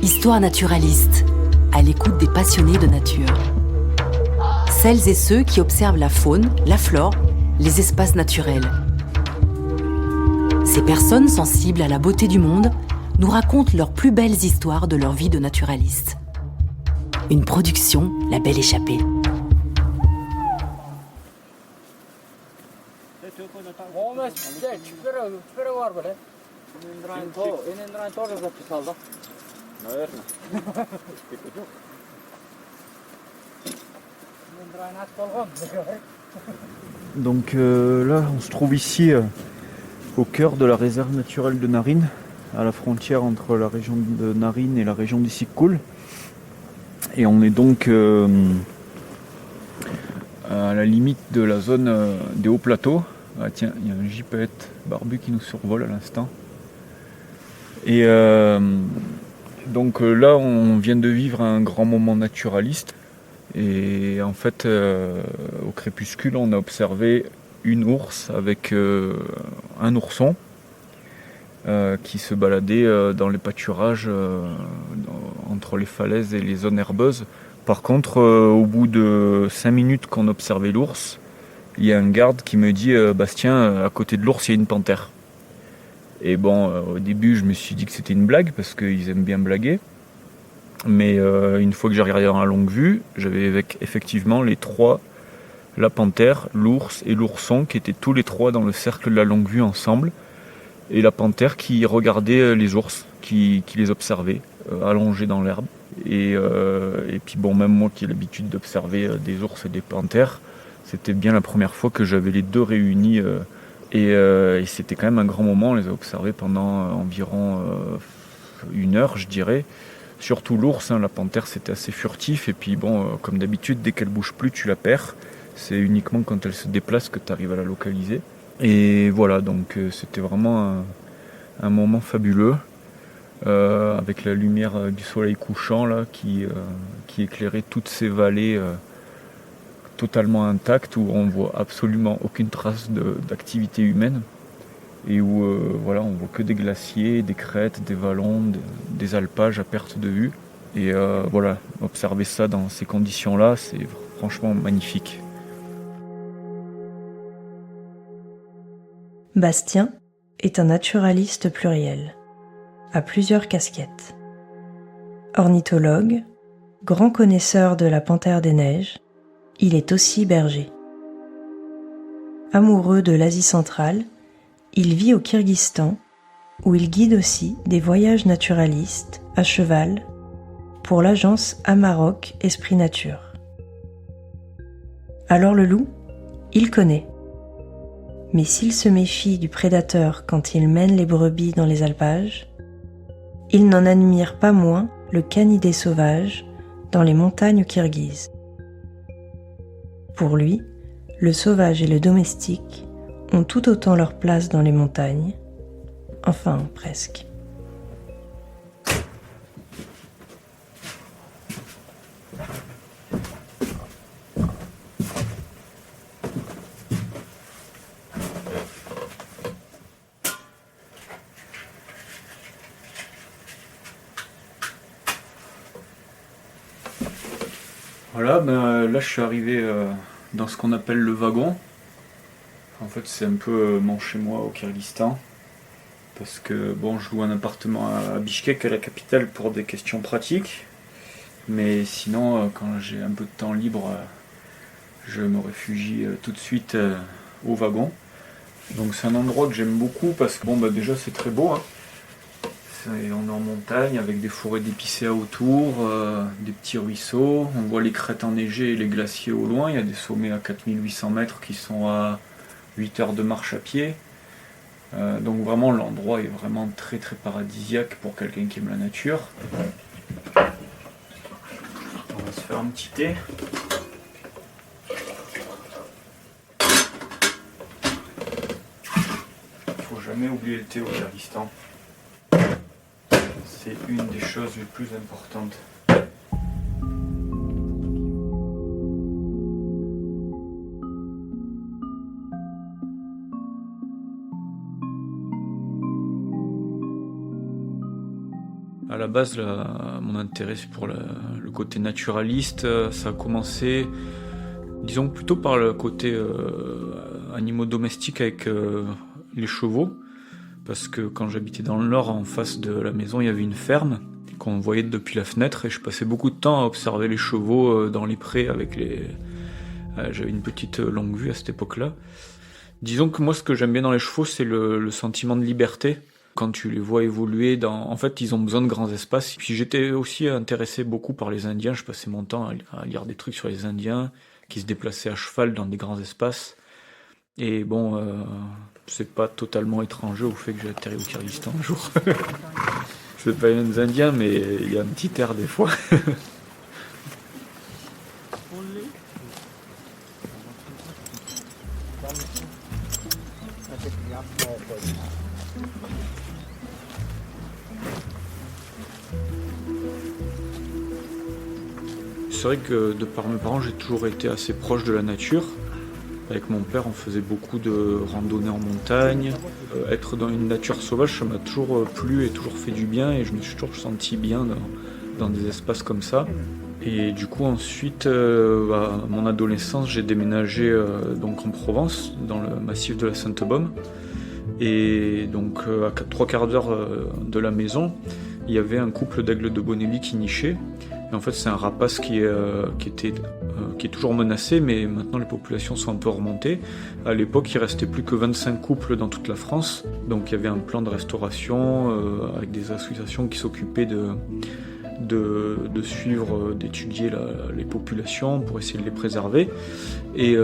Histoire naturaliste, à l'écoute des passionnés de nature. Celles et ceux qui observent la faune, la flore, les espaces naturels. Ces personnes sensibles à la beauté du monde nous racontent leurs plus belles histoires de leur vie de naturaliste. Une production, La Belle Échappée. Donc là, on se trouve ici au cœur de la réserve naturelle de Narine, à la frontière entre la région de Narine et la région d'Issik-Kul. Et on est donc à la limite de la zone des hauts plateaux. Ah tiens, il y a un gypaète barbu qui nous survole à l'instant. Et donc là, on vient de vivre un grand moment naturaliste. Et en fait, au crépuscule, on a observé une ours avec un ourson qui se baladait dans les pâturages entre les falaises et les zones herbeuses. Par contre, au bout de 5 minutes qu'on observait l'ours, il y a un garde qui me dit Bastien, à côté de l'ours, il y a une panthère. Et bon, au début, je me suis dit que c'était une blague parce qu'ils aiment bien blaguer. Mais une fois que j'ai regardé dans la longue vue, j'avais effectivement les trois, la panthère, l'ours et l'ourson, qui étaient tous les trois dans le cercle de la longue vue ensemble. Et la panthère qui regardait les ours, qui les observait, allongés dans l'herbe. Et puis bon, même moi qui ai l'habitude d'observer des ours et des panthères, c'était bien la première fois que j'avais les deux réunis. Et c'était quand même un grand moment, on les a observés pendant environ 1 heure, je dirais. Surtout l'ours, la panthère c'était assez furtif. Et puis bon, comme d'habitude, dès qu'elle bouge plus, tu la perds. C'est uniquement quand elle se déplace que tu arrives à la localiser. Et voilà, donc c'était vraiment un moment fabuleux. Avec la lumière du soleil couchant là, qui éclairait toutes ces vallées totalement intactes où on voit absolument aucune trace d'activité humaine et où voilà, on voit que des glaciers, des crêtes, des vallons, des alpages à perte de vue. Et voilà, observer ça dans ces conditions-là, c'est franchement magnifique. Bastien est un naturaliste pluriel, à plusieurs casquettes. Ornithologue, grand connaisseur de la panthère des neiges, il est aussi berger. Amoureux de l'Asie centrale, il vit au Kyrgyzstan, où il guide aussi des voyages naturalistes à cheval pour l'agence Amarok Esprit Nature. Alors le loup, il connaît. Mais s'il se méfie du prédateur quand il mène les brebis dans les alpages, il n'en admire pas moins le canidé sauvage dans les montagnes kirghizes. Pour lui, le sauvage et le domestique ont tout autant leur place dans les montagnes, enfin presque. Voilà, là je suis arrivé dans ce qu'on appelle le wagon. En fait c'est un peu mon chez moi au Kyrgyzstan. Parce que bon, je loue un appartement à Bishkek, à la capitale, pour des questions pratiques. Mais sinon, quand j'ai un peu de temps libre, je me réfugie tout de suite au wagon. Donc c'est un endroit que j'aime beaucoup parce que bon, déjà c'est très beau. On est en montagne avec des forêts d'épicéas autour, des petits ruisseaux. On voit les crêtes enneigées et les glaciers au loin. Il y a des sommets à 4800 mètres qui sont à 8 heures de marche à pied. Donc vraiment l'endroit est vraiment très très paradisiaque pour quelqu'un qui aime la nature. On va se faire un petit thé. Il faut jamais oublier le thé au Kyrgyzstan. C'est une des choses les plus importantes. À la base, mon intérêt c'est pour le côté naturaliste. Ça a commencé, disons, plutôt par le côté animaux domestiques avec les chevaux. Parce que quand j'habitais dans le Nord, en face de la maison, il y avait une ferme qu'on voyait depuis la fenêtre et je passais beaucoup de temps à observer les chevaux dans les prés avec j'avais une petite longue vue à cette époque-là. Disons que moi, ce que j'aime bien dans les chevaux, c'est le sentiment de liberté. Quand tu les vois évoluer, en fait, ils ont besoin de grands espaces. Puis j'étais aussi intéressé beaucoup par les Indiens. Je passais mon temps à lire des trucs sur les Indiens qui se déplaçaient à cheval dans des grands espaces. Et bon, c'est pas totalement étranger au fait que j'ai atterri au Kyrgyzstan un jour. C'est pas les mêmes Indiens, mais il y a un petit air des fois. C'est vrai que de par mes parents, j'ai toujours été assez proche de la nature. Avec mon père, on faisait beaucoup de randonnées en montagne. Être dans une nature sauvage, ça m'a toujours plu et toujours fait du bien et je me suis toujours senti bien dans des espaces comme ça. Et du coup, ensuite, à mon adolescence, j'ai déménagé donc en Provence, dans le massif de la Sainte-Baume. Et donc, à 3/4 d'heure de la maison, il y avait un couple d'aigles de Bonelli qui nichait. Et en fait, c'est un rapace qui est toujours menacé, mais maintenant les populations sont un peu remontées. À l'époque, il restait plus que 25 couples dans toute la France. Donc il y avait un plan de restauration avec des associations qui s'occupaient de suivre, d'étudier les populations pour essayer de les préserver. Et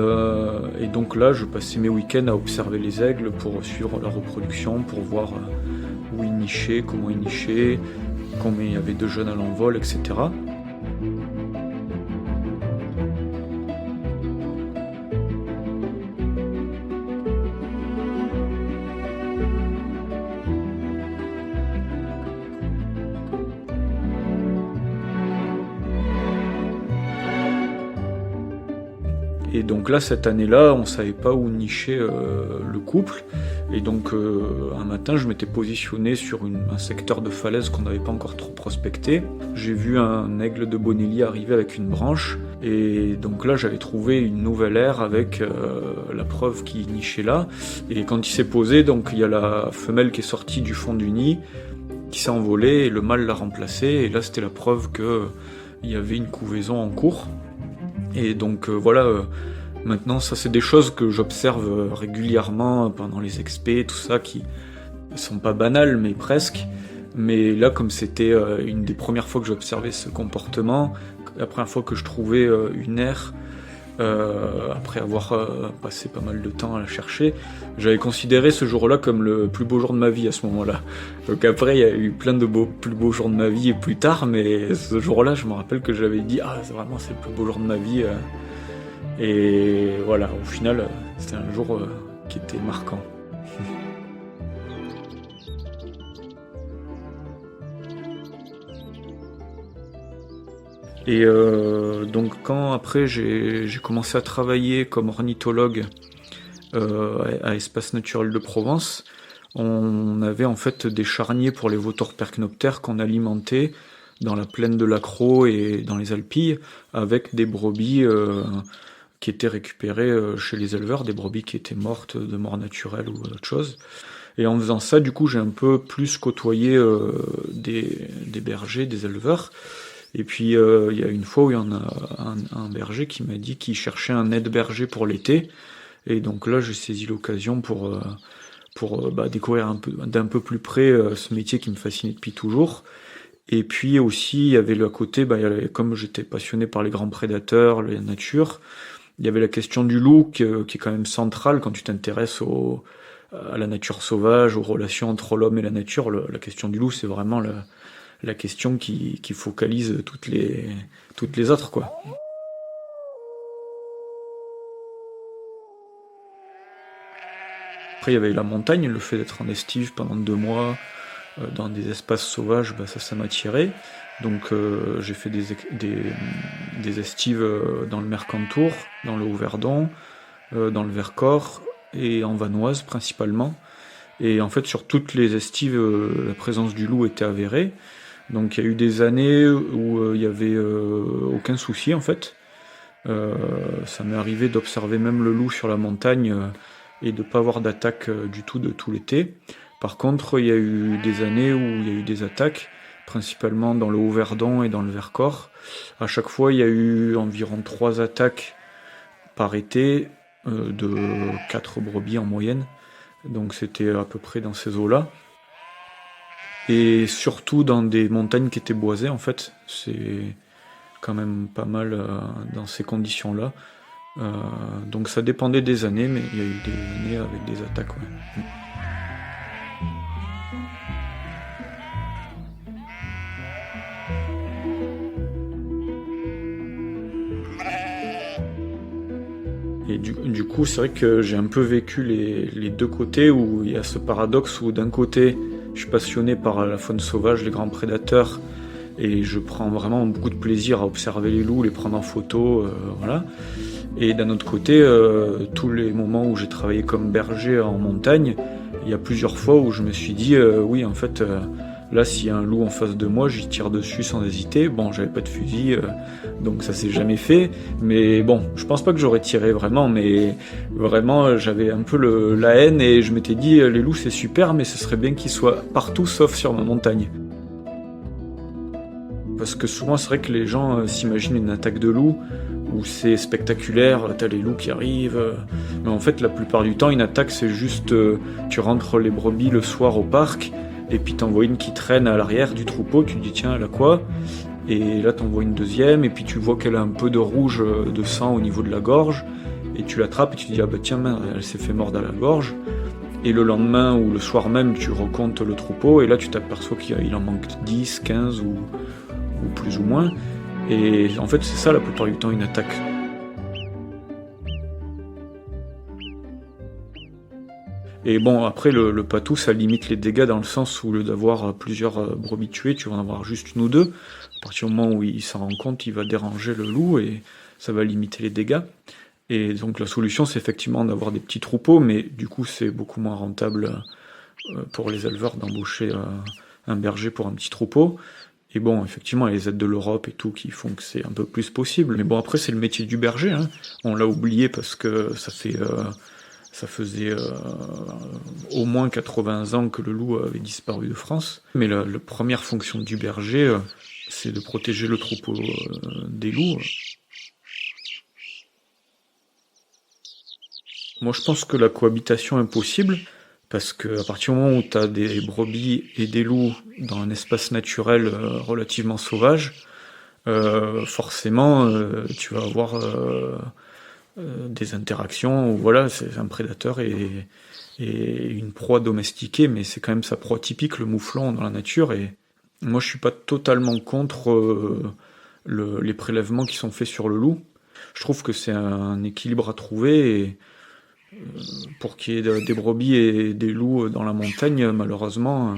donc là, je passais mes week-ends à observer les aigles pour suivre leur reproduction, pour voir où ils nichaient, comment ils nichaient, combien il y avait de jeunes à l'envol, etc. Et donc là, cette année-là, on ne savait pas où nicher le couple. Et donc, un matin, je m'étais positionné sur un secteur de falaise qu'on n'avait pas encore trop prospecté. J'ai vu un aigle de Bonelli arriver avec une branche. Et donc là, j'avais trouvé une nouvelle aire avec la preuve qu'il nichait là. Et quand il s'est posé, donc il y a la femelle qui est sortie du fond du nid, qui s'est envolée, et le mâle l'a remplacée. Et là, c'était la preuve qu'il y avait une couvaison en cours. Et donc maintenant ça c'est des choses que j'observe régulièrement pendant les expés, tout ça, qui sont pas banales mais presque. Mais là, comme c'était une des premières fois que j'observais ce comportement, la première fois que je trouvais une aire, après avoir passé pas mal de temps à la chercher, j'avais considéré ce jour-là comme le plus beau jour de ma vie à ce moment-là. Donc après, il y a eu plein de plus beaux jours de ma vie et plus tard, mais ce jour-là, je me rappelle que j'avais dit « Ah, c'est le plus beau jour de ma vie ». Et voilà, au final, c'était un jour qui était marquant. Et donc quand après j'ai commencé à travailler comme ornithologue à Espace Naturel de Provence, on avait en fait des charniers pour les vautours percnoptères qu'on alimentait dans la plaine de l'Accro et dans les Alpilles avec des brebis qui étaient récupérées chez les éleveurs, des brebis qui étaient mortes de mort naturelle ou autre chose. Et en faisant ça, du coup, j'ai un peu plus côtoyé des bergers, des éleveurs. Et puis, il y a une fois où il y en a un berger qui m'a dit qu'il cherchait un aide-berger pour l'été. Et donc là, j'ai saisi l'occasion pour découvrir d'un peu plus près ce métier qui me fascinait depuis toujours. Et puis aussi, il y avait à côté, comme j'étais passionné par les grands prédateurs, la nature, il y avait la question du loup qui est quand même centrale quand tu t'intéresses à la nature sauvage, aux relations entre l'homme et la nature. La question du loup, c'est vraiment la question qui focalise toutes les autres, quoi. Après, il y avait la montagne, le fait d'être en estive pendant 2 mois dans des espaces sauvages, ça m'attirait. Donc j'ai fait des estives dans le Mercantour, dans le Haut-Verdon, dans le Vercors et en Vanoise principalement. Et en fait, sur toutes les estives, la présence du loup était avérée. Donc il y a eu des années où il n'y avait aucun souci en fait. Ça m'est arrivé d'observer même le loup sur la montagne et de ne pas avoir d'attaque du tout de tout l'été. Par contre, il y a eu des années où il y a eu des attaques, principalement dans le Haut-Verdon et dans le Vercors. À chaque fois, il y a eu environ 3 attaques par été, de 4 brebis en moyenne. Donc c'était à peu près dans ces eaux-là. Et surtout dans des montagnes qui étaient boisées, en fait. C'est quand même pas mal dans ces conditions-là. Donc ça dépendait des années, mais il y a eu des années avec des attaques, ouais. Et du coup, c'est vrai que j'ai un peu vécu les deux côtés, où il y a ce paradoxe où d'un côté, je suis passionné par la faune sauvage, les grands prédateurs, et je prends vraiment beaucoup de plaisir à observer les loups, les prendre en photo, voilà. Et d'un autre côté, tous les moments où j'ai travaillé comme berger en montagne, il y a plusieurs fois où je me suis dit, oui, en fait, là, s'il y a un loup en face de moi, j'y tire dessus sans hésiter. Bon, j'avais pas de fusil, donc ça s'est jamais fait. Mais bon, je pense pas que j'aurais tiré vraiment, mais vraiment, j'avais un peu la haine et je m'étais dit, les loups, c'est super, mais ce serait bien qu'ils soient partout sauf sur ma montagne. Parce que souvent, c'est vrai que les gens s'imaginent une attaque de loup où c'est spectaculaire, t'as les loups qui arrivent. Mais en fait, la plupart du temps, une attaque, c'est juste tu rentres les brebis le soir au parc, et puis t'en vois une qui traîne à l'arrière du troupeau, tu te dis tiens, elle a quoi? Et là, t'en vois une deuxième, et puis tu vois qu'elle a un peu de rouge, de sang au niveau de la gorge, et tu l'attrapes et tu te dis ah bah tiens, elle s'est fait mordre à la gorge. Et le lendemain ou le soir même, tu recomptes le troupeau, et là tu t'aperçois qu'il en manque 10, 15 ou plus ou moins. Et en fait, c'est ça la plupart du temps une attaque. Et bon, après, le patou, ça limite les dégâts dans le sens où, au lieu d'avoir plusieurs brebis tuées, tu vas en avoir juste une ou deux. À partir du moment où il s'en rend compte, il va déranger le loup et ça va limiter les dégâts. Et donc la solution, c'est effectivement d'avoir des petits troupeaux, mais du coup, c'est beaucoup moins rentable pour les éleveurs d'embaucher un berger pour un petit troupeau. Et bon, effectivement, il y a les aides de l'Europe et tout qui font que c'est un peu plus possible. Mais bon, après, c'est le métier du berger, hein. On l'a oublié parce que ça faisait au moins 80 ans que le loup avait disparu de France. Mais la première fonction du berger, c'est de protéger le troupeau des loups. Moi, je pense que la cohabitation est possible, parce qu'à partir du moment où tu as des brebis et des loups dans un espace naturel relativement sauvage, forcément, tu vas avoir des interactions où voilà, c'est un prédateur et une proie domestiquée, mais c'est quand même sa proie typique, le mouflon dans la nature. Et moi, je suis pas totalement contre les prélèvements qui sont faits sur le loup. Je trouve que c'est un équilibre à trouver, et pour qu'il y ait des brebis et des loups dans la montagne, malheureusement,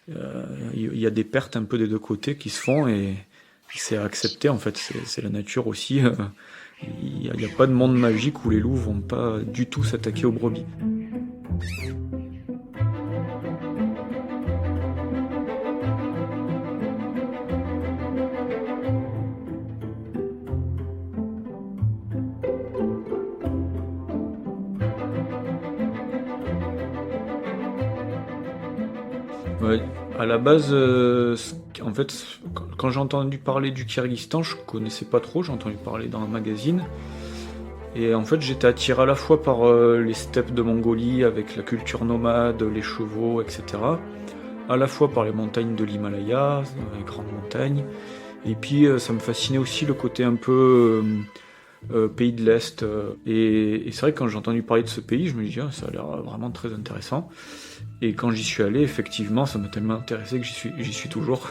il y a des pertes un peu des deux côtés qui se font, et c'est à accepter en fait, c'est la nature aussi. Il n'y a pas de monde magique où les loups vont pas du tout s'attaquer aux brebis. Ouais, à la base, en fait, quand j'ai entendu parler du Kyrgyzstan, je connaissais pas trop, j'ai entendu parler dans un magazine. Et en fait, j'étais attiré à la fois par les steppes de Mongolie, avec la culture nomade, les chevaux, etc. À la fois par les montagnes de l'Himalaya, les grandes montagnes. Et puis, ça me fascinait aussi le côté un peu pays de l'Est. Et c'est vrai que quand j'ai entendu parler de ce pays, je me dis, ça a l'air vraiment très intéressant. Et quand j'y suis allé, effectivement, ça m'a tellement intéressé que j'y suis toujours.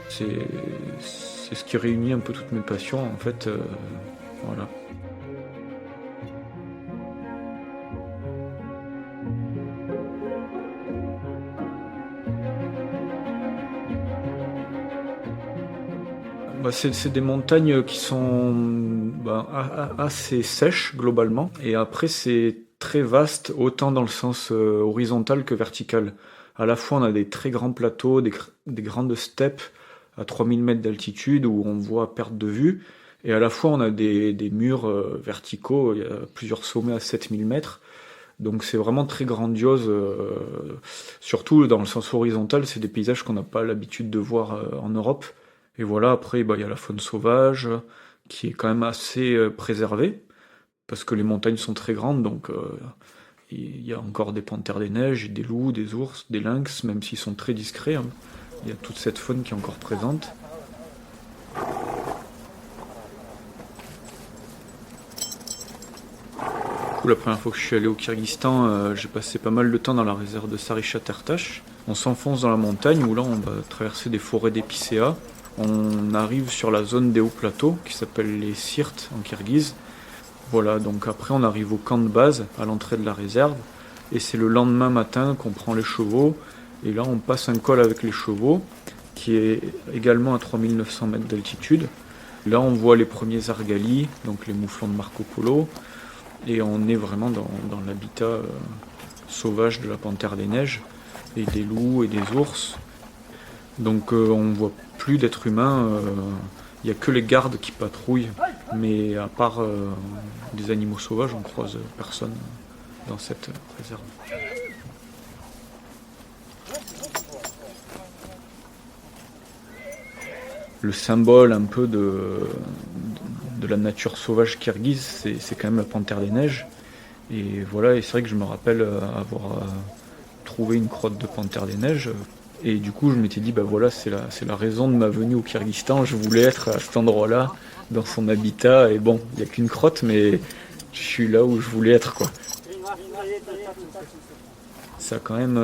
c'est ce qui réunit un peu toutes mes passions, en fait. Voilà. C'est des montagnes qui sont assez sèches globalement, et après c'est très vaste, autant dans le sens horizontal que vertical. À la fois, on a des très grands plateaux, des grandes steppes à 3000 mètres d'altitude où on voit à perte de vue. Et à la fois, on a des murs verticaux, il y a plusieurs sommets à 7000 mètres. Donc c'est vraiment très grandiose, surtout dans le sens horizontal, c'est des paysages qu'on n'a pas l'habitude de voir en Europe. Et voilà, après, il y a la faune sauvage qui est quand même assez préservée, parce que les montagnes sont très grandes, donc il y a encore des panthères des neiges, des loups, des ours, des lynx, même s'ils sont très discrets. Hein. Il y a toute cette faune qui est encore présente. La première fois que je suis allé au Kyrgyzstan, j'ai passé pas mal de temps dans la réserve de Sarychat-Ertash. On s'enfonce dans la montagne où là on va traverser des forêts d'épicéas. On arrive sur la zone des hauts plateaux qui s'appelle les Sirtes en kirghize. Voilà, donc après on arrive au camp de base à l'entrée de la réserve et c'est le lendemain matin qu'on prend les chevaux et là on passe un col avec les chevaux qui est également à 3900 mètres d'altitude. Là on voit les premiers argalis, donc les mouflons de Marco Polo. Et on est vraiment dans l'habitat sauvage de la panthère des neiges, et des loups et des ours. Donc on ne voit plus d'êtres humains, il n'y a que les gardes qui patrouillent, mais à part des animaux sauvages, on croise personne dans cette réserve. Le symbole un peu de la nature sauvage kirghize, c'est quand même la panthère des neiges. Et voilà, et c'est vrai que je me rappelle avoir trouvé une crotte de panthère des neiges. Et du coup, je m'étais dit, voilà, c'est la raison de ma venue au Kyrgyzstan. Je voulais être à cet endroit-là, dans son habitat. Et bon, il n'y a qu'une crotte, mais je suis là où je voulais être, quoi. Ça a quand même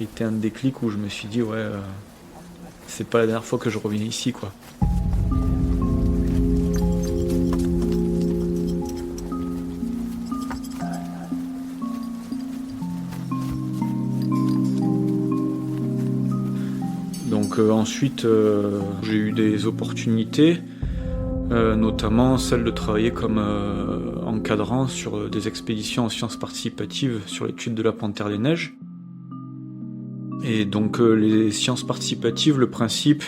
été un déclic où je me suis dit, ouais, c'est pas la dernière fois que je reviens ici, quoi. Donc ensuite, j'ai eu des opportunités, notamment celle de travailler comme encadrant sur des expéditions en sciences participatives sur l'étude de la panthère des neiges. Et donc les sciences participatives, le principe,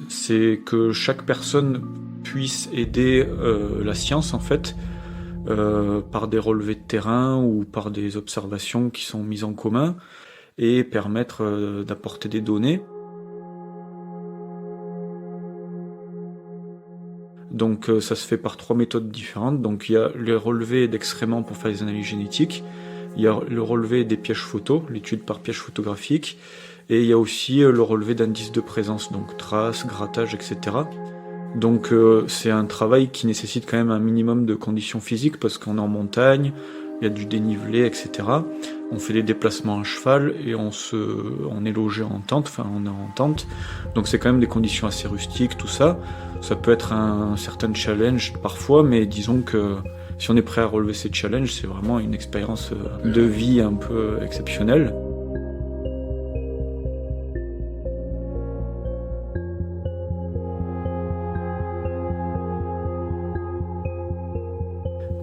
c'est que chaque personne puisse aider la science en fait, par des relevés de terrain ou par des observations qui sont mises en commun et permettre d'apporter des données. Donc ça se fait par 3 méthodes différentes. Donc il y a les relevés d'excréments pour faire des analyses génétiques, il y a le relevé des pièges photos, l'étude par piège photographique, et il y a aussi le relevé d'indices de présence, donc traces, grattages, etc. Donc c'est un travail qui nécessite quand même un minimum de conditions physiques parce qu'on est en montagne, il y a du dénivelé, etc. On fait des déplacements à cheval et on est logé en tente, enfin on est en tente. Donc c'est quand même des conditions assez rustiques, tout ça. Ça peut être un certain challenge parfois, mais disons que si on est prêt à relever ces challenges, c'est vraiment une expérience de vie un peu exceptionnelle.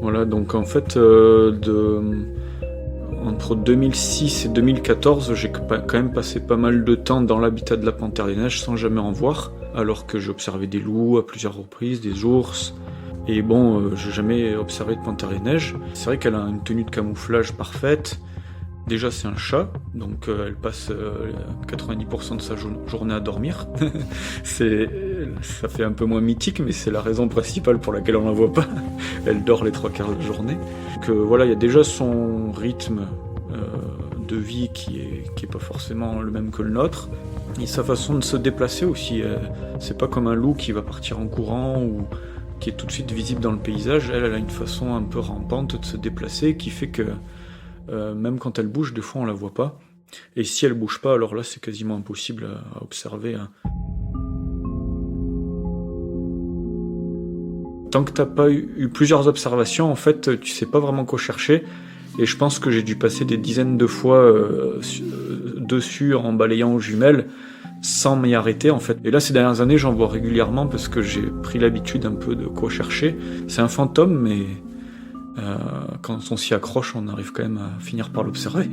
Voilà, donc en fait, entre 2006 et 2014, j'ai quand même passé pas mal de temps dans l'habitat de la panthère des neiges sans jamais en voir, alors que j'ai observé des loups à plusieurs reprises, des ours, et bon, j'ai jamais observé de panthère des neiges. C'est vrai qu'elle a une tenue de camouflage parfaite. Déjà, c'est un chat, donc elle passe 90% de sa journée à dormir. Ça fait un peu moins mythique, mais c'est la raison principale pour laquelle on la voit pas. Elle dort les 3/4 de la journée. Donc voilà, il y a déjà son rythme de vie qui est pas forcément le même que le nôtre. Et sa façon de se déplacer aussi. C'est pas comme un loup qui va partir en courant ou qui est tout de suite visible dans le paysage. Elle a une façon un peu rampante de se déplacer qui fait que même quand elle bouge, des fois on la voit pas. Et si elle bouge pas, alors là c'est quasiment impossible à observer. Tant que t'as pas eu plusieurs observations, en fait, tu sais pas vraiment quoi chercher. Et je pense que j'ai dû passer des dizaines de fois dessus en balayant aux jumelles sans m'y arrêter en fait. Et là ces dernières années j'en vois régulièrement parce que j'ai pris l'habitude un peu de quoi chercher. C'est un fantôme mais quand on s'y accroche, on arrive quand même à finir par l'observer.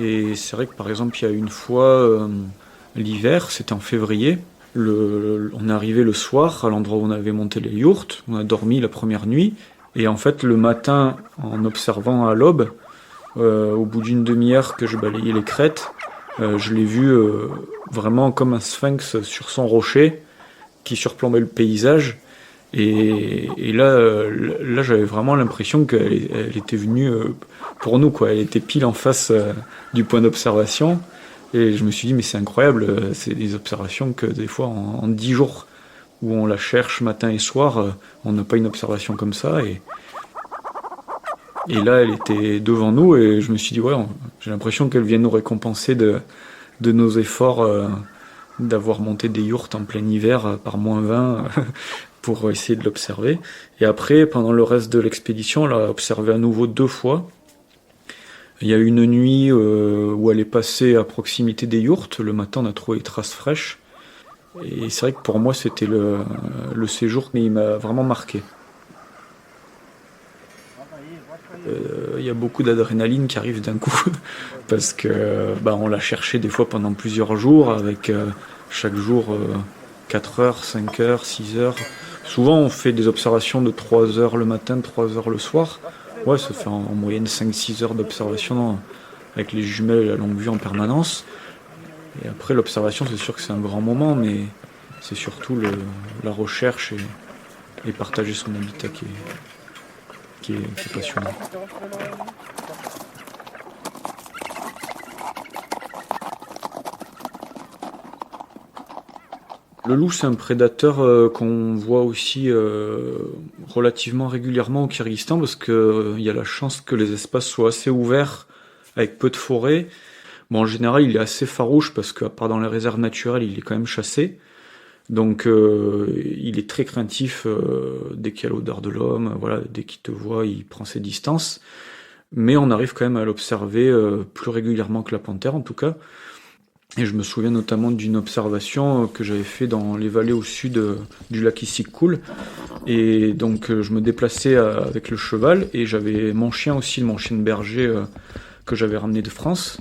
Et c'est vrai que par exemple, il y a une fois, l'hiver, c'était en février, on est arrivé le soir à l'endroit où on avait monté les yourtes, on a dormi la première nuit, et en fait le matin, en observant à l'aube, au bout d'une demi-heure que je balayais les crêtes, je l'ai vu vraiment comme un sphinx sur son rocher qui surplombait le paysage. Et là, j'avais vraiment l'impression qu'elle était venue pour nous, quoi. Elle était pile en face du point d'observation. Et je me suis dit, mais c'est incroyable, c'est des observations que des fois, en 10 jours, où on la cherche matin et soir, on n'a pas une observation comme ça. Et là, elle était devant nous, et je me suis dit, ouais, j'ai l'impression qu'elle vient nous récompenser de nos efforts d'avoir monté des yourtes en plein hiver par -20 pour essayer de l'observer. Et après, pendant le reste de l'expédition, on l'a observé à nouveau 2 fois. Il y a eu une nuit où elle est passée à proximité des yourtes. Le matin, on a trouvé des traces fraîches. Et c'est vrai que pour moi, c'était le séjour, mais il m'a vraiment marqué. Il y a beaucoup d'adrénaline qui arrive d'un coup, parce que on l'a cherché des fois pendant plusieurs jours, avec chaque jour 4 heures, 5 heures, 6 heures. Souvent, on fait des observations de 3 heures le matin, 3 heures le soir. Ouais, ça fait en moyenne 5-6 heures d'observation avec les jumelles et la longue vue en permanence. Et après, l'observation, c'est sûr que c'est un grand moment, mais c'est surtout la recherche et partager son habitat qui est passionnant. Le loup, c'est un prédateur qu'on voit aussi relativement régulièrement au Kyrgyzstan, parce qu'il y a la chance que les espaces soient assez ouverts, avec peu de forêt. Bon, en général, il est assez farouche, parce qu'à part dans les réserves naturelles, il est quand même chassé. Donc, il est très craintif dès qu'il y a l'odeur de l'homme. Voilà, dès qu'il te voit, il prend ses distances. Mais on arrive quand même à l'observer plus régulièrement que la panthère, en tout cas. Et je me souviens notamment d'une observation que j'avais fait dans les vallées au sud du lac Issyk-Kul. Et donc je me déplaçais avec le cheval, et j'avais mon chien aussi, mon chien de berger que j'avais ramené de France.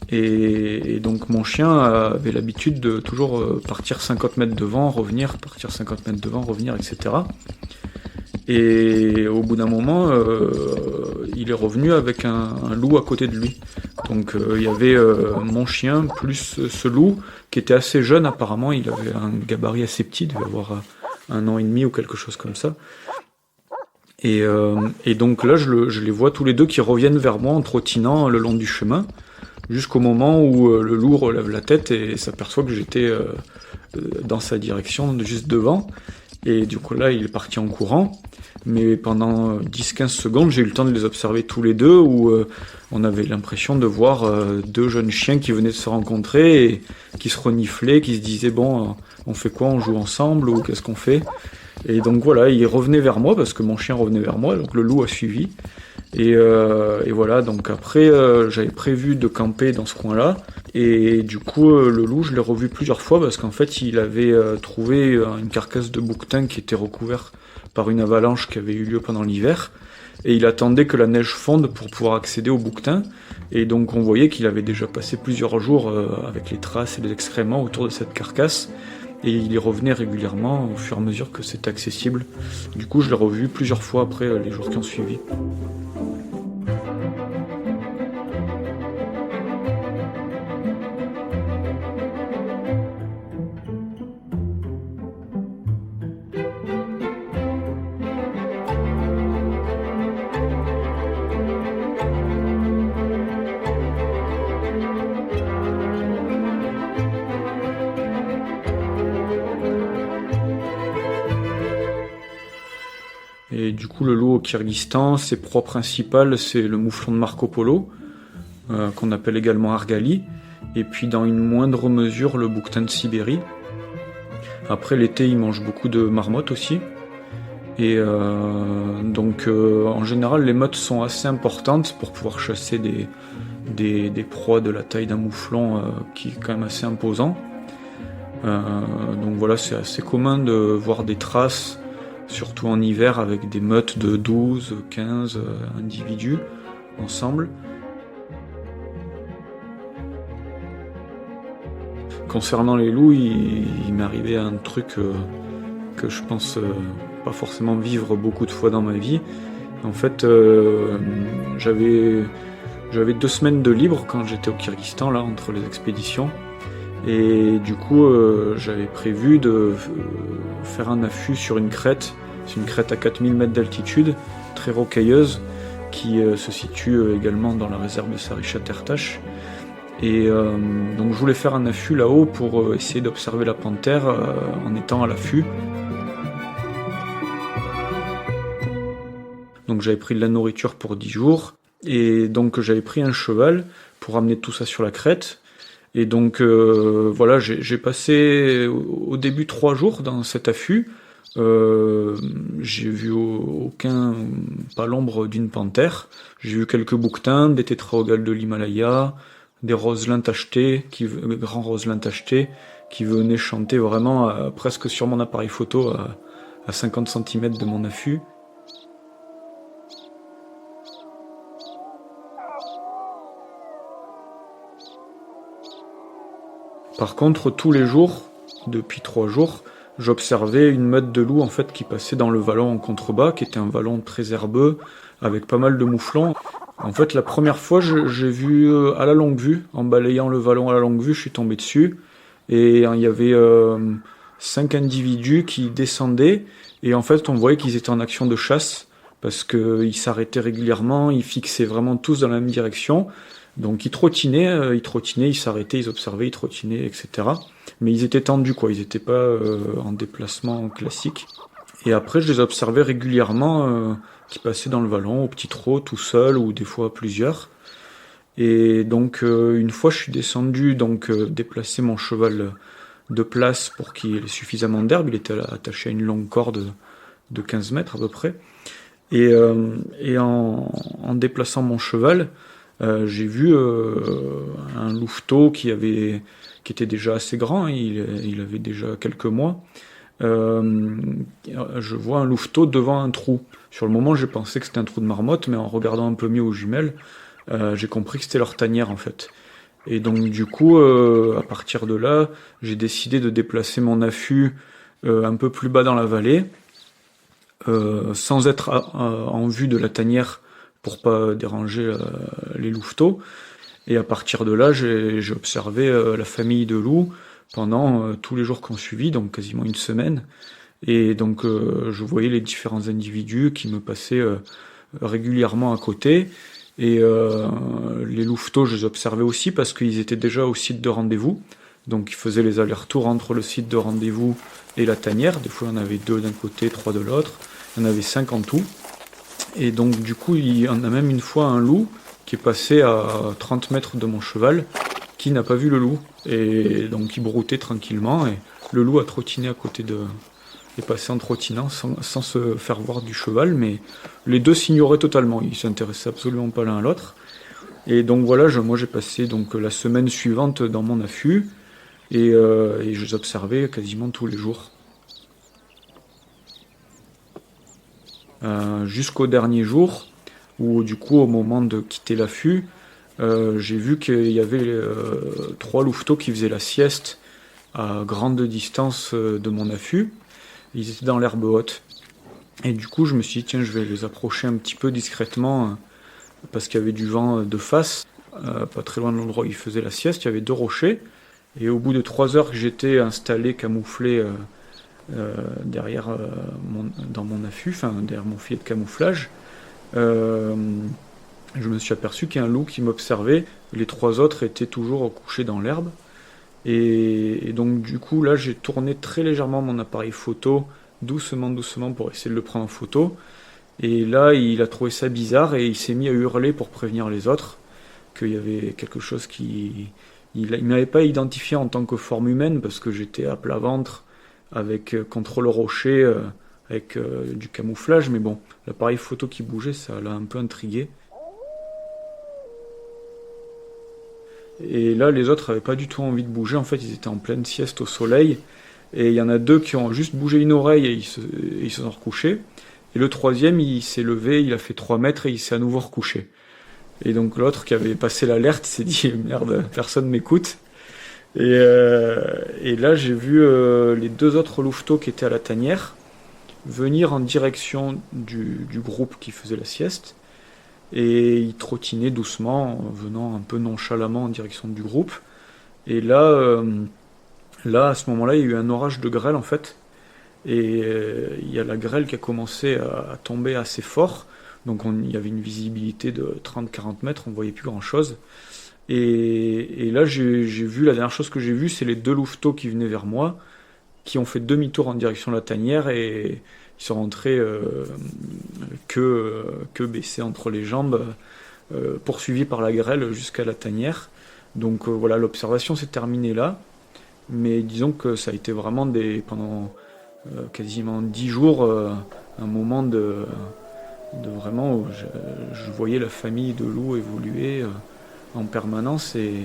Et donc mon chien avait l'habitude de toujours partir 50 mètres devant, revenir, partir 50 mètres devant, revenir, etc. Et au bout d'un moment, il est revenu avec un loup à côté de lui. Donc il y avait mon chien plus ce loup qui était assez jeune apparemment. Il avait un gabarit assez petit, il devait avoir 1 an et demi ou quelque chose comme ça. Et donc là, je les vois tous les deux qui reviennent vers moi en trottinant le long du chemin, jusqu'au moment où le loup relève la tête et s'aperçoit que j'étais dans sa direction, juste devant. Et du coup là, il est parti en courant. Mais pendant 10-15 secondes, j'ai eu le temps de les observer tous les deux, où on avait l'impression de voir 2 jeunes chiens qui venaient de se rencontrer et qui se reniflaient, qui se disaient bon, on fait quoi, on joue ensemble ou qu'est-ce qu'on fait? Et donc voilà, il revenait vers moi parce que mon chien revenait vers moi, donc le loup a suivi. Et voilà, donc après j'avais prévu de camper dans ce coin-là, et du coup le loup je l'ai revu plusieurs fois parce qu'en fait il avait trouvé une carcasse de bouquetin qui était recouverte par une avalanche qui avait eu lieu pendant l'hiver, et il attendait que la neige fonde pour pouvoir accéder au bouquetin, et donc on voyait qu'il avait déjà passé plusieurs jours avec les traces et les excréments autour de cette carcasse, et il y revenait régulièrement au fur et à mesure que c'était accessible. Du coup je l'ai revu plusieurs fois après les jours qui ont suivi. du coup, le loup au Kyrgyzstan, ses proies principales, c'est le mouflon de Marco Polo, qu'on appelle également argali, et puis dans une moindre mesure, le bouquetin de Sibérie. Après, l'été, il mange beaucoup de marmottes aussi. Et donc, en général, les meutes sont assez importantes pour pouvoir chasser des proies de la taille d'un mouflon qui est quand même assez imposant. Donc voilà, c'est assez commun de voir des traces, surtout en hiver, avec des meutes de 12, 15 individus ensemble. Concernant les loups, il m'est arrivé un truc que je pense pas forcément vivre beaucoup de fois dans ma vie. En fait, j'avais 2 semaines de libre quand j'étais au Kyrgyzstan, là, entre les expéditions. Et du coup, j'avais prévu de faire un affût sur une crête. C'est une crête à 4000 mètres d'altitude, très rocailleuse, qui se situe également dans la réserve de Sarichat-Ertash. Et donc je voulais faire un affût là-haut pour essayer d'observer la panthère en étant à l'affût. Donc j'avais pris de la nourriture pour 10 jours. Et donc j'avais pris un cheval pour amener tout ça sur la crête. Et donc voilà, j'ai passé au début 3 jours dans cet affût. J'ai vu pas l'ombre d'une panthère. J'ai vu quelques bouquetins, des tétraogales de l'Himalaya, des roselins tachetés, grands roselins tachetés, qui venaient chanter vraiment presque sur mon appareil photo à 50 cm de mon affût. Par contre, tous les jours, depuis 3 jours, j'observais une meute de loups en fait qui passait dans le vallon en contrebas, qui était un vallon très herbeux, avec pas mal de mouflons. En fait, la première fois, j'ai vu à la longue vue, en balayant le vallon à la longue vue, je suis tombé dessus, et il y avait 5 individus qui descendaient, et en fait, on voyait qu'ils étaient en action de chasse, parce qu'ils s'arrêtaient régulièrement, ils fixaient vraiment tous dans la même direction. Donc ils trottinaient, ils s'arrêtaient, ils observaient, ils trottinaient, etc. Mais ils étaient tendus, quoi, ils n'étaient pas en déplacement classique. Et après, je les observais régulièrement, qui passaient dans le vallon, au petit trot, tout seul, ou des fois plusieurs. Et donc, une fois, je suis descendu, donc déplacer mon cheval de place pour qu'il ait suffisamment d'herbe. Il était attaché à une longue corde de 15 mètres à peu près. Et en déplaçant mon cheval, j'ai vu un louveteau qui était déjà assez grand, hein, il avait déjà quelques mois. Je vois un louveteau devant un trou. Sur le moment, j'ai pensé que c'était un trou de marmotte, mais en regardant un peu mieux aux jumelles, j'ai compris que c'était leur tanière en fait. Et donc du coup, à partir de là, j'ai décidé de déplacer mon affût un peu plus bas dans la vallée, sans être en vue de la tanière, pour pas déranger les louveteaux. Et à partir de là, j'ai observé la famille de loups pendant tous les jours qui ont suivi, donc quasiment une semaine. Et donc je voyais les différents individus qui me passaient régulièrement à côté. Et les louveteaux, je les observais aussi parce qu'ils étaient déjà au site de rendez-vous. Donc ils faisaient les allers-retours entre le site de rendez-vous et la tanière. Des fois, il y en avait 2 d'un côté, 3 de l'autre. Il y en avait 5 en tout. Et donc du coup, il y en a même une fois un loup qui est passé à 30 mètres de mon cheval, qui n'a pas vu le loup. Et donc il broutait tranquillement, et le loup a trottiné à côté est passé en trottinant sans se faire voir du cheval, mais les deux s'ignoraient totalement, ils s'intéressaient absolument pas l'un à l'autre. Et donc voilà, moi j'ai passé donc la semaine suivante dans mon affût, et je les observais quasiment tous les jours. Jusqu'au dernier jour, où du coup au moment de quitter l'affût, j'ai vu qu'il y avait 3 louveteaux qui faisaient la sieste à grande distance de mon affût. Ils étaient dans l'herbe haute. Et du coup je me suis dit tiens, je vais les approcher un petit peu discrètement, parce qu'il y avait du vent de face, pas très loin de l'endroit où ils faisaient la sieste, il y avait 2 rochers. Et au bout de 3 heures que j'étais installé, camouflé dans mon affût, enfin derrière mon filet de camouflage, je me suis aperçu qu'il y a un loup qui m'observait. Les 3 autres étaient toujours couchés dans l'herbe. Et donc du coup là j'ai tourné très légèrement mon appareil photo, doucement pour essayer de le prendre en photo. Et là, il a trouvé ça bizarre et il s'est mis à hurler pour prévenir les autres qu'il y avait quelque chose qui... Il ne m'avait pas identifié en tant que forme humaine parce que j'étais à plat ventre avec contre le rocher, avec du camouflage. Mais bon, l'appareil photo qui bougeait, ça l'a un peu intrigué. Et là, les autres n'avaient pas du tout envie de bouger. En fait, ils étaient en pleine sieste au soleil. Et il y en a 2 qui ont juste bougé une oreille et ils se sont recouchés. Et le troisième, il s'est levé, il a fait 3 mètres et il s'est à nouveau recouché. Et donc l'autre qui avait passé l'alerte s'est dit « Merde, personne m'écoute ». Et là, j'ai vu les 2 autres louveteaux qui étaient à la tanière venir en direction du groupe qui faisait la sieste. Et ils trottinaient doucement, en venant un peu nonchalamment en direction du groupe. Et là, à ce moment-là, il y a eu un orage de grêle en fait. Et il y a la grêle qui a commencé à tomber assez fort. Donc il y avait une visibilité de 30-40 mètres, on ne voyait plus grand-chose. Et là, la dernière chose que j'ai vue, c'est les 2 louveteaux qui venaient vers moi, qui ont fait demi-tour en direction de la tanière et ils sont rentrés que baissés entre les jambes, poursuivis par la grêle jusqu'à la tanière. Donc voilà, l'observation s'est terminée là. Mais disons que ça a été vraiment pendant quasiment 10 jours, un moment de vraiment où je voyais la famille de loups évoluer en permanence et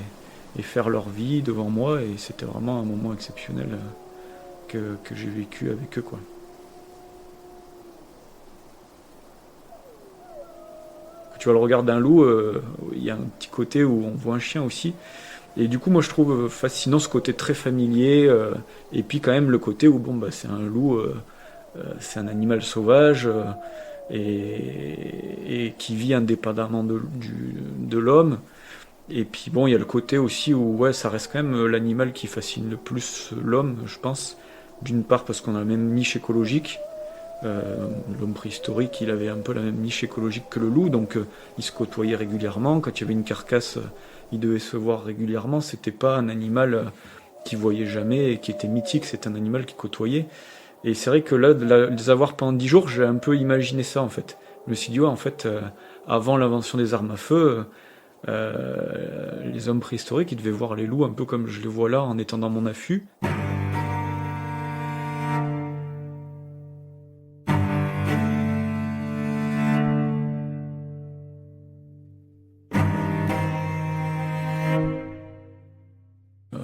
faire leur vie devant moi. Et c'était vraiment un moment exceptionnel que j'ai vécu avec eux, quoi. Quand tu vois le regard d'un loup, il y a un petit côté où on voit un chien aussi. Et du coup, moi, je trouve fascinant ce côté très familier. Et puis, quand même, le côté où, c'est un loup, c'est un animal sauvage et qui vit indépendamment de l'homme. Et puis, il y a le côté aussi où, ça reste quand même l'animal qui fascine le plus l'homme, je pense. D'une part, parce qu'on a la même niche écologique. L'homme préhistorique, il avait un peu la même niche écologique que le loup, donc il se côtoyait régulièrement. Quand il y avait une carcasse, il devait se voir régulièrement. C'était pas un animal qu'il voyait jamais et qui était mythique, c'était un animal qui côtoyait. Et c'est vrai que là, de les avoir pendant 10 jours, j'ai un peu imaginé ça en fait. Je me suis dit, en fait, avant l'invention des armes à feu, les hommes préhistoriques, ils devaient voir les loups un peu comme je les vois là en étant dans mon affût.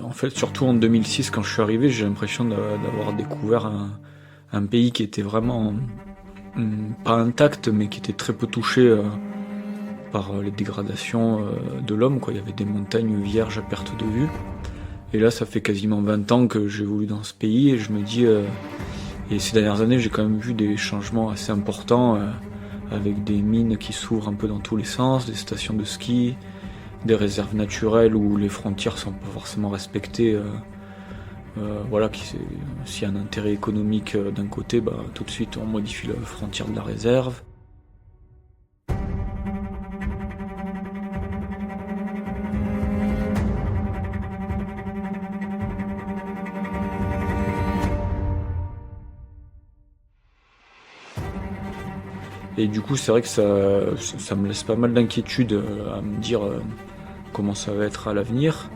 En fait, surtout en 2006, quand je suis arrivé, j'ai l'impression d'avoir découvert un pays qui était vraiment pas intact, mais qui était très peu touché par les dégradations de l'homme, quoi. Il y avait des montagnes vierges à perte de vue. Et là, ça fait quasiment 20 ans que j'évolue dans ce pays, et je me dis... et ces dernières années, j'ai quand même vu des changements assez importants, avec des mines qui s'ouvrent un peu dans tous les sens, des stations de ski... des réserves naturelles où les frontières sont pas forcément respectées. S'il y a un intérêt économique d'un côté, tout de suite on modifie la frontière de la réserve. Et du coup, c'est vrai que ça me laisse pas mal d'inquiétude à me dire comment ça va être à l'avenir.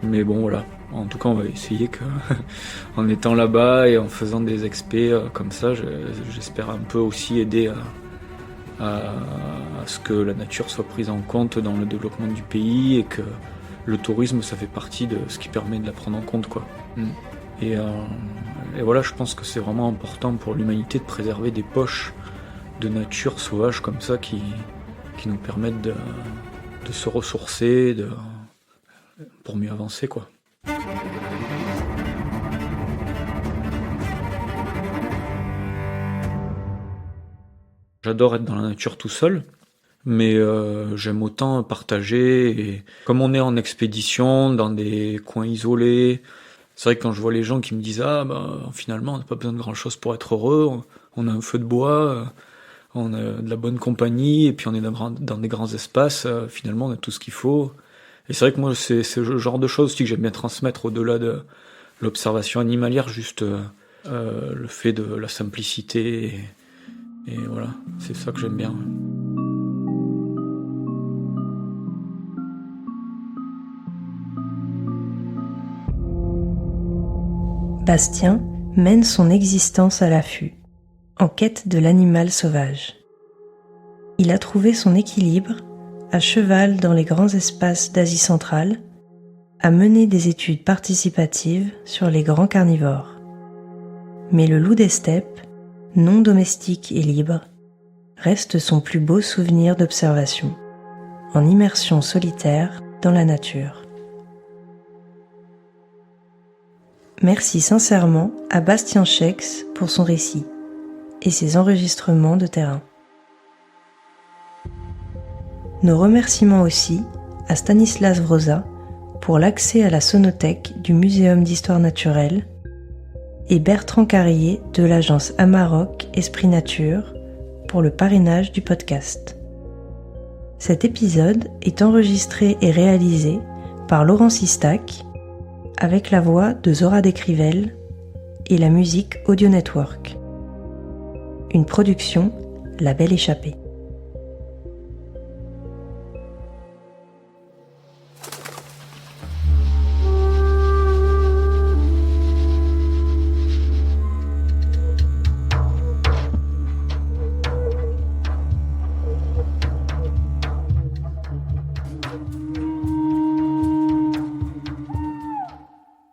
Mais bon, voilà. En tout cas, on va essayer que, en étant là-bas et en faisant des expés comme ça, j'espère un peu aussi aider à ce que la nature soit prise en compte dans le développement du pays et que le tourisme, ça fait partie de ce qui permet de la prendre en compte, quoi. Et voilà, je pense que c'est vraiment important pour l'humanité de préserver des poches de nature sauvage comme ça qui nous permettent de se ressourcer pour mieux avancer, quoi. J'adore être dans la nature tout seul, mais j'aime autant partager. Et comme on est en expédition, dans des coins isolés, c'est vrai que quand je vois les gens qui me disent finalement on n'a pas besoin de grand chose pour être heureux, on a un feu de bois, on a de la bonne compagnie, et puis on est dans des grands espaces, finalement on a tout ce qu'il faut. Et c'est vrai que moi c'est ce genre de choses aussi que j'aime bien transmettre au-delà de l'observation animalière, juste le fait de la simplicité Et voilà, c'est ça que j'aime bien. Bastien mène son existence à l'affût, en quête de l'animal sauvage. Il a trouvé son équilibre à cheval dans les grands espaces d'Asie centrale, à mener des études participatives sur les grands carnivores. Mais le loup des steppes, non domestique et libre, reste son plus beau souvenir d'observation, en immersion solitaire dans la nature. Merci sincèrement à Bastien Schex pour son récit et ses enregistrements de terrain. Nos remerciements aussi à Stanislas Wroza pour l'accès à la sonothèque du Muséum d'Histoire Naturelle et Bertrand Carrier de l'agence Amarok Esprit Nature pour le parrainage du podcast. Cet épisode est enregistré et réalisé par Laurent Sistac avec la voix de Zora Descrivelles et la musique Audio Network. Une production La Belle Échappée.